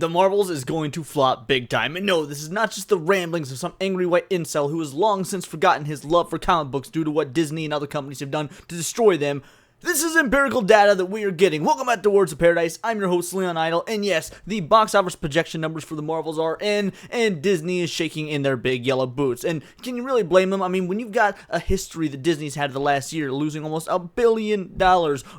The Marvels is going to flop big time, and no, this is not just the ramblings of some angry white incel who has long since forgotten his love for comic books due to what Disney and other companies have done to destroy them. This is empirical data that we are getting. Welcome back to Words of Paradise. I'm your host, Leon Idle, and yes, the box office projection numbers for the Marvels are in, and Disney is shaking in their big yellow boots. And can you really blame them? I mean, when you've got a history that Disney's had the last year, losing almost $1 billion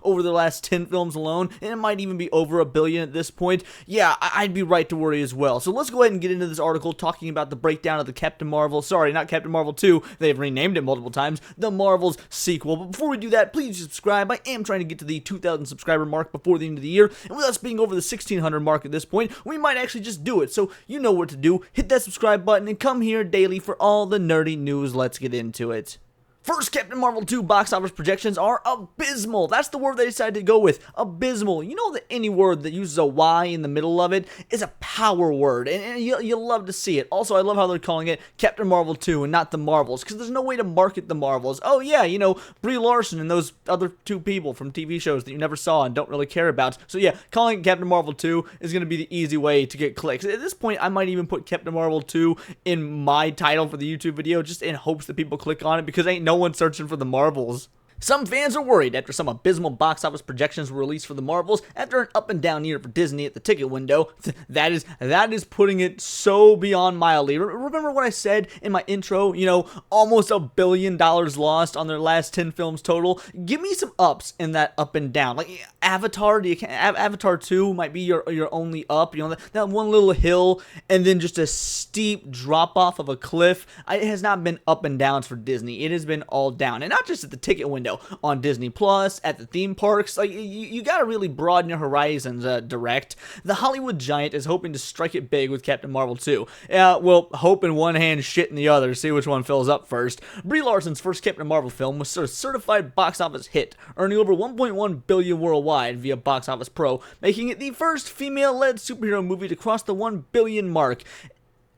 over the last 10 films alone, and it might even be over $1 billion at this point, yeah, I'd be right to worry as well. So let's go ahead and get into this article talking about the breakdown of the Captain Marvel, sorry, not Captain Marvel 2, they've renamed it multiple times, the Marvels sequel. But before we do that, please subscribe. I am trying to get to the 2,000 subscriber mark before the end of the year, and with us being over the 1,600 mark at this point, we might actually just do it. So you know what to do. Hit that subscribe button and come here daily for all the nerdy news. Let's get into it. First, Captain Marvel 2 box office projections are abysmal. That's the word they decided to go with. Abysmal. You know that any word that uses a Y in the middle of it is a power word, and you love to see it. Also, I love how they're calling it Captain Marvel 2 and not the Marvels, because there's no way to market the Marvels. Oh yeah, you know, Brie Larson and those other two people from TV shows that you never saw and don't really care about. So yeah, calling it Captain Marvel 2 is going to be the easy way to get clicks. At this point, I might even put Captain Marvel 2 in my title for the YouTube video, just in hopes that people click on it, because ain't no one searching for the Marvels. Some fans are worried after some abysmal box office projections were released for the Marvels after an up and down year for Disney at the ticket window. That is putting it so beyond mildly. Remember what I said in my intro? You know, almost $1 billion lost on their last 10 films total. Give me some ups in that up and down. Like Avatar, Avatar 2 might be your only up. You know, that one little hill and then just a steep drop off of a cliff. It has not been up and downs for Disney. It has been all down, and not just at the ticket window. On Disney Plus, at the theme parks. Like, you gotta really broaden your horizons, direct. The Hollywood giant is hoping to strike it big with Captain Marvel 2. Well, hope in one hand, shit in the other, see which one fills up first. Brie Larson's first Captain Marvel film was a certified box office hit, earning over $1.1 billion worldwide via Box Office Pro, making it the first female-led superhero movie to cross the $1 billion mark.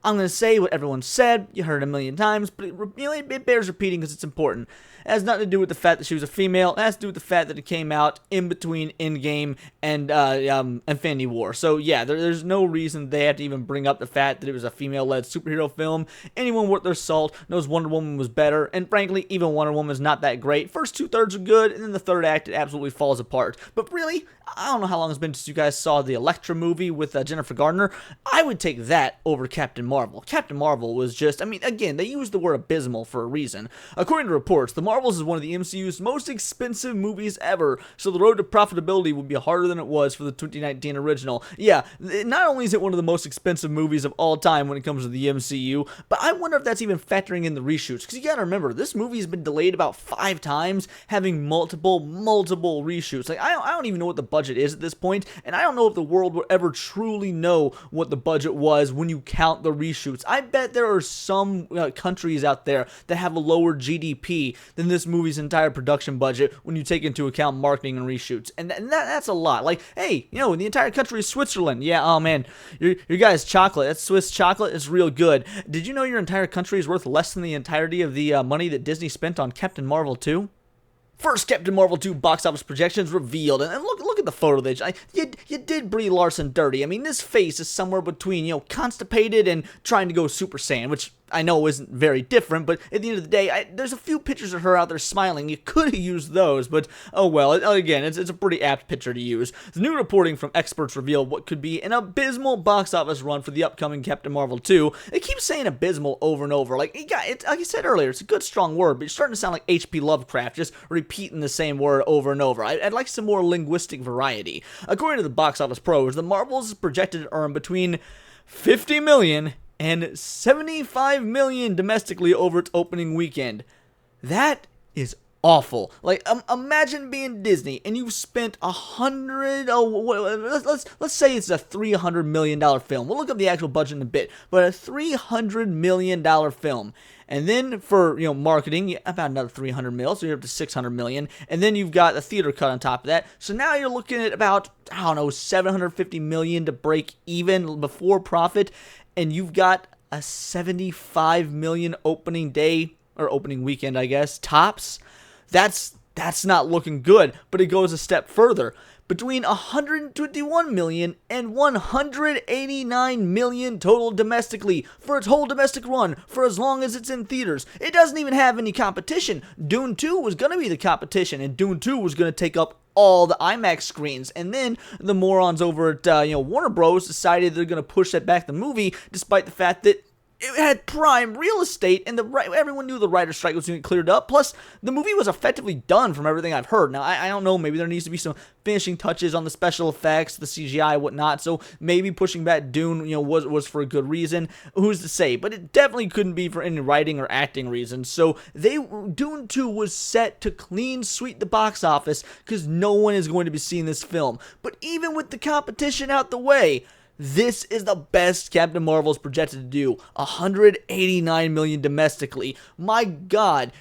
I'm going to say what everyone said, you heard it a million times, but it bears repeating because it's important. It has nothing to do with the fact that she was a female, it has to do with the fact that it came out in between Endgame and Infinity War. So yeah, there's no reason they have to even bring up the fact that it was a female-led superhero film. Anyone worth their salt knows Wonder Woman was better, and frankly, even Wonder Woman is not that great. First two-thirds are good, and then the third act, it absolutely falls apart. But really, I don't know how long it's been since you guys saw the Elektra movie with Jennifer Garner. I would take that over Captain Marvel. Captain Marvel was just, I mean, again, they used the word abysmal for a reason. According to reports, The Marvels is one of the MCU's most expensive movies ever, so the road to profitability would be harder than it was for the 2019 original. Yeah, not only is it one of the most expensive movies of all time when it comes to the MCU, but I wonder if that's even factoring in the reshoots, because you gotta remember, this movie has been delayed about 5 times, having multiple reshoots. Like, I don't even know what the budget is at this point, and I don't know if the world will ever truly know what the budget was when you count the reshoots. I bet there are some countries out there that have a lower GDP than this movie's entire production budget when you take into account marketing and reshoots, and that's a lot. Like, hey, you know, the entire country is Switzerland. Yeah, oh man, your guys' chocolate, that Swiss chocolate is real good. Did you know your entire country is worth less than the entirety of the money that Disney spent on Captain Marvel 2? First, Captain Marvel 2 box office projections revealed, and look at the photo they you did Brie Larson dirty. I mean, this face is somewhere between, you know, constipated and trying to go Super Saiyan, which I know isn't very different, but at the end of the day, there's a few pictures of her out there smiling. You could have used those, but oh well. Again, it's a pretty apt picture to use. The new reporting from experts reveal what could be an abysmal box office run for the upcoming Captain Marvel 2. They keep saying abysmal over and over. Like I said earlier, it's a good strong word, but it's starting to sound like H.P. Lovecraft, just repeating the same word over and over. I'd like some more linguistic variety. According to the Box Office Pros, the Marvels is projected to earn between $50 million and $75 million domestically over its opening weekend. That is awful. Like, imagine being Disney and you've spent let's say it's a $300 million film. We'll look up the actual budget in a bit, but a $300 million film. And then for, you know, marketing, about another 300 mil, so you're up to 600 million. And then you've got the theater cut on top of that. So now you're looking at about, I don't know, 750 million to break even before profit. And you've got a 75 million opening day, or opening weekend, I guess, tops. That's not looking good, but it goes a step further. between 121 million and 189 million total domestically for its whole domestic run for as long as it's in theaters. It doesn't even have any competition. Dune 2 was going to be the competition, and Dune 2 was going to take up all the IMAX screens, and then the morons over at Warner Bros. Decided they're going to push that back the movie, despite the fact that it had prime real estate, and everyone knew the writer's strike was going to get cleared up. Plus, the movie was effectively done from everything I've heard. Now, I don't know, maybe there needs to be some finishing touches on the special effects, the CGI, whatnot, so maybe pushing back Dune, was for a good reason. Who's to say? But it definitely couldn't be for any writing or acting reasons. So, Dune 2 was set to clean sweep the box office, because no one is going to be seeing this film. But even with the competition out the way, this is the best Captain Marvel is projected to do. 189 million domestically. My God,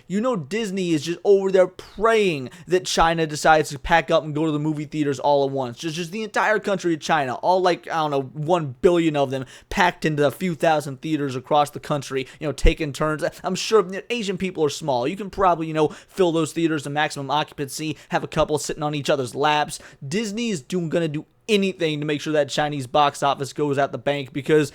Disney is just over there praying that China decides to pack up and go to the movie theaters all at once. Just the entire country of China, all 1 billion of them packed into a few thousand theaters across the country, taking turns. I'm sure Asian people are small. You can probably, fill those theaters to maximum occupancy, have a couple sitting on each other's laps. Disney is gonna do anything to make sure that Chinese box office goes out the bank, because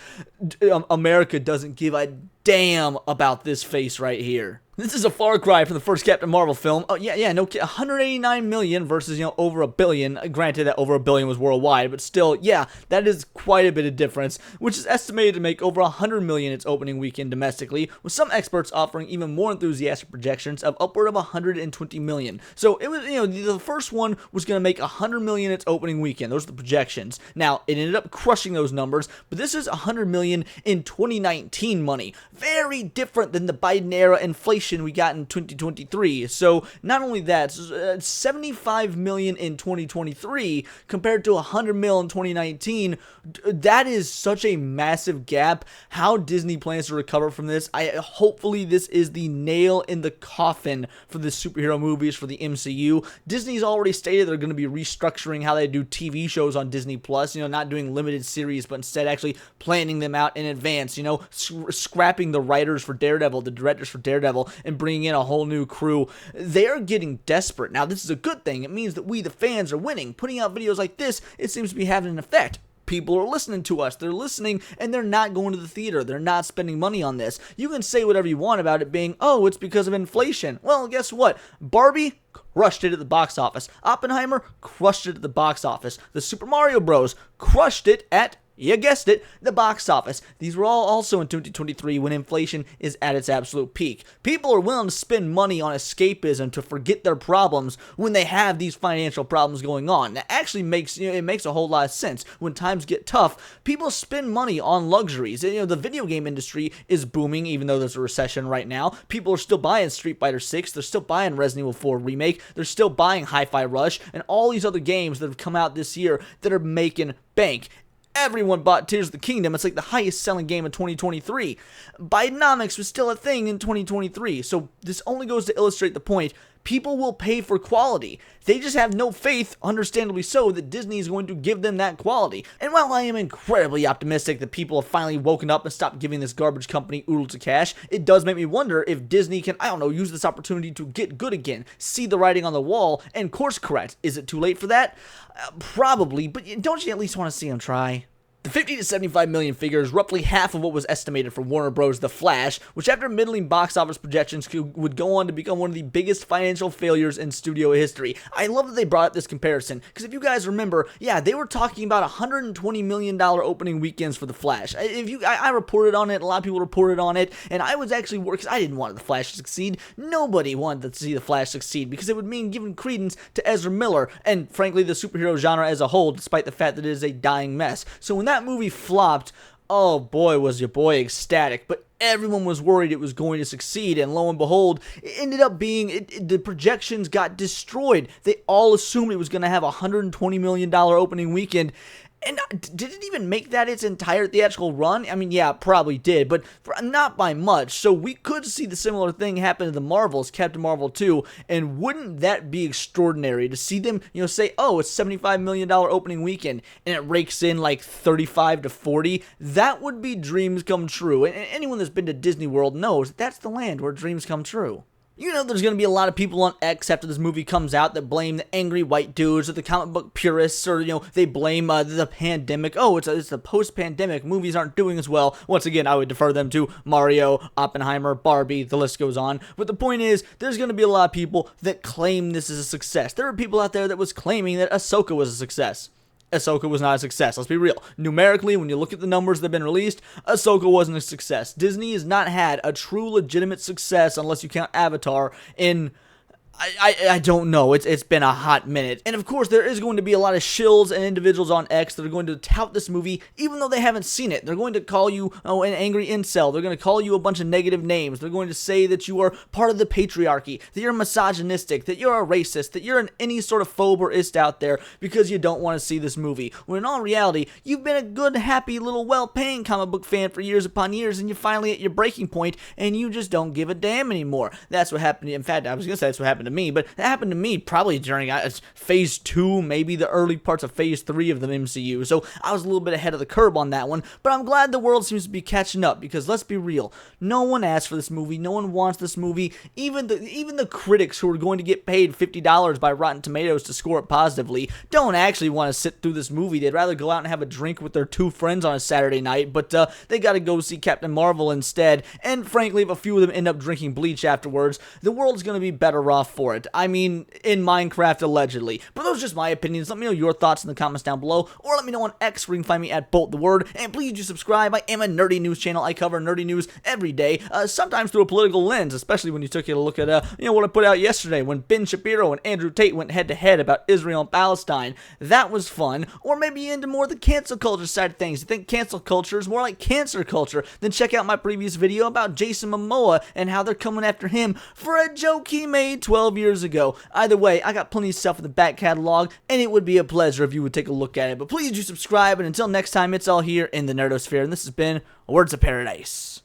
America doesn't give a damn about this face right here. This is a far cry from the first Captain Marvel film. Oh, yeah, no, 189 million versus, over a billion. Granted that over a billion was worldwide, but still, yeah, that is quite a bit of difference, which is estimated to make over 100 million its opening weekend domestically, with some experts offering even more enthusiastic projections of upward of 120 million. So it was, the first one was going to make 100 million its opening weekend. Those are the projections. Now, it ended up crushing those numbers, but this is 100 million in 2019 money. Very different than the Biden era inflation we got in 2023. So not only that, 75 million in 2023 compared to 100 mil in 2019. That is such a massive gap. How Disney plans to recover from this, hopefully this is the nail in the coffin for the superhero movies for the MCU. Disney's already stated they're going to be restructuring how they do TV shows on Disney Plus, not doing limited series, but instead actually planning them out in advance, scrapping the writers for Daredevil, the directors for Daredevil, and bringing in a whole new crew. They're getting desperate. Now, this is a good thing. It means that we, the fans, are winning. Putting out videos like this, it seems to be having an effect. People are listening to us. They're listening, and they're not going to the theater. They're not spending money on this. You can say whatever you want about it being, oh, it's because of inflation. Well, guess what? Barbie crushed it at the box office. Oppenheimer crushed it at the box office. The Super Mario Bros. Crushed it at, you guessed it, the box office. These were all also in 2023 when inflation is at its absolute peak. People are willing to spend money on escapism to forget their problems when they have these financial problems going on. That actually makes a whole lot of sense. When times get tough, people spend money on luxuries. The video game industry is booming, even though there's a recession right now. People are still buying Street Fighter 6. They're still buying Resident Evil 4 Remake. They're still buying Hi-Fi Rush and all these other games that have come out this year that are making bank. Everyone bought Tears of the Kingdom. It's like the highest selling game of 2023. Bidenomics was still a thing in 2023. So this only goes to illustrate the point. People will pay for quality. They just have no faith, understandably so, that Disney is going to give them that quality. And while I am incredibly optimistic that people have finally woken up and stopped giving this garbage company oodles of cash, it does make me wonder if Disney can, use this opportunity to get good again, see the writing on the wall, and course correct. Is it too late for that? Probably, but don't you at least want to see them try? The 50 to 75 million figure is roughly half of what was estimated for Warner Bros. The Flash, which after middling box office projections would go on to become one of the biggest financial failures in studio history. I love that they brought up this comparison, because if you guys remember, they were talking about $120 million opening weekends for The Flash. I reported on it, a lot of people reported on it, and I was actually worried, because I didn't want The Flash to succeed. Nobody wanted to see The Flash succeed, because it would mean giving credence to Ezra Miller, and frankly the superhero genre as a whole, despite the fact that it is a dying mess. So when that movie flopped, oh boy, was your boy ecstatic, but everyone was worried it was going to succeed, and lo and behold, it ended up being, the projections got destroyed. They all assumed it was going to have a $120 million opening weekend. And did it even make that its entire theatrical run? I mean, yeah, it probably did, but not by much. So we could see the similar thing happen to the Marvels, Captain Marvel 2, and wouldn't that be extraordinary to see them, say, oh, it's $75 million opening weekend, and it rakes in like 35 to 40? That would be dreams come true. And anyone that's been to Disney World knows that's the land where dreams come true. You know, there's going to be a lot of people on X after this movie comes out that blame the angry white dudes or the comic book purists, or, they blame the pandemic. Oh, it's a post-pandemic. Movies aren't doing as well. Once again, I would defer them to Mario, Oppenheimer, Barbie, the list goes on. But the point is, there's going to be a lot of people that claim this is a success. There are people out there that was claiming that Ahsoka was a success. Ahsoka was not a success. Let's be real. Numerically, when you look at the numbers that have been released, Ahsoka wasn't a success. Disney has not had a true legitimate success, unless you count Avatar, in I don't know. It's been a hot minute. And of course, there is going to be a lot of shills and individuals on X that are going to tout this movie, even though they haven't seen it. They're going to call you, an angry incel. They're going to call you a bunch of negative names. They're going to say that you are part of the patriarchy, that you're misogynistic, that you're a racist, that you're any sort of phobe or ist out there because you don't want to see this movie. When in all reality, you've been a good, happy, little, well-paying comic book fan for years upon years, and you're finally at your breaking point, and you just don't give a damn anymore. That's what happened. In fact, I was going to say that's what happened to me, but that happened to me probably during phase 2, maybe the early parts of phase 3 of the MCU, so I was a little bit ahead of the curve on that one, but I'm glad the world seems to be catching up, because let's be real, no one asked for this movie, no one wants this movie, even the critics who are going to get paid $50 by Rotten Tomatoes to score it positively don't actually want to sit through this movie. They'd rather go out and have a drink with their 2 friends on a Saturday night, but they gotta go see Captain Marvel instead, and frankly, if a few of them end up drinking bleach afterwards, the world's gonna be better off for it. I mean, in Minecraft, allegedly. But those are just my opinions. Let me know your thoughts in the comments down below, or let me know on X, where you can find me at BoltTheWord. And please do subscribe. I am a nerdy news channel. I cover nerdy news every day, sometimes through a political lens, especially when you took a look at, what I put out yesterday, when Ben Shapiro and Andrew Tate went head-to-head about Israel and Palestine. That was fun. Or maybe into more the cancel culture side of things. You think cancel culture is more like cancer culture? Then check out my previous video about Jason Momoa and how they're coming after him for a joke he made 12 years ago. Either way, I got plenty of stuff in the back catalog, and it would be a pleasure if you would take a look at it. But please do subscribe, and until next time, it's all here in the Nerdosphere, and this has been Words of Paradise.